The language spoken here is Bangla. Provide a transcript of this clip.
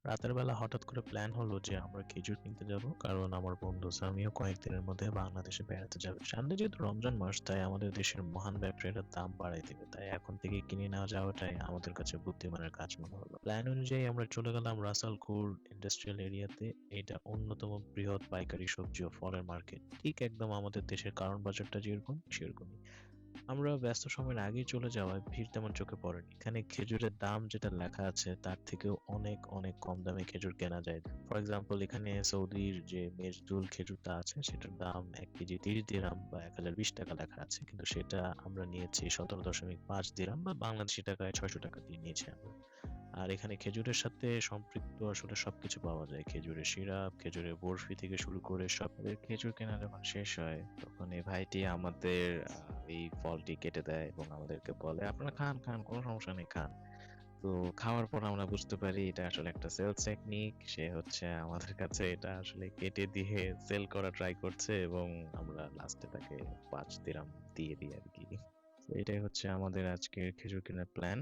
রাতের বেলা হঠাৎ করে প্ল্যান হলো যে আমরা খেজুর কিনতে যাব, কারণ আমার বন্ধু সামিও কয়েকদিনের মধ্যে বাংলাদেশে বেড়াতে যাবে। সামনে যেহেতু রমজান মাস, তাই আমাদের দেশের মহান ব্যবসায়ীরা দাম বাড়াই দেবে, তাই এখন থেকে কিনে নেওয়া যাওয়াটাই আমাদের কাছে বুদ্ধিমানের কাজ মনে হলো। প্ল্যান অনুযায়ী আমরা চলে গেলাম রাসালখোর ইন্ডাস্ট্রিয়াল এরিয়াতে। এটা অন্যতম বৃহৎ পাইকারি সবজি ও ফলের মার্কেট, ঠিক একদম আমাদের দেশের কারণ বাজারটা যেরকম সেরকমই। আমরা ব্যস্ত সময়ের আগেই চলে যাওয়ায় ভিড় তেমন চোখে পড়েনি। এখানে খেজুরের দাম যেটা লেখা আছে তার থেকেও অনেক অনেক কম দামে খেজুর কেনা যায়। ফর এক্সাম্পল, এখানে সৌদির যে মেজদুল খেজুরটা আছে সেটার দাম 1 কেজি 30 দিরহাম বা 1020 টাকা লেখা আছে, কিন্তু সেটা আমরা নিয়েছি 17.5 দিরহাম বা বাংলাদেশি টাকায় 600 টাকা দিয়ে নিয়েছি আমরা। আর এখানে খেজুরের সাথে সম্পৃক্ত আসলে সবকিছু পাওয়া যায়। খেজুরের সিরাপ, খেজুরের বরফি থেকে শুরু করে সব। খেজুর কেনা যখন শেষ হয় তখন এই ভাইটি আমাদের এই ফলটি কেটে দেয় এবং আমাদেরকে বলে, আপনারা খান খান, কোনো সমস্যা নেই, খান। তো খাওয়ার পর আমরা বুঝতে পারি এটা আসলে একটা সেলস টেকনিক। সে হচ্ছে আমাদের কাছে এটা আসলে কেটে দিয়ে সেল করা ট্রাই করছে, এবং আমরা লাস্টে তাকে 5 দিরহাম দিয়ে দিই আর কি। তো এটাই হচ্ছে আমাদের আজকের খেজুর কেনার প্ল্যান।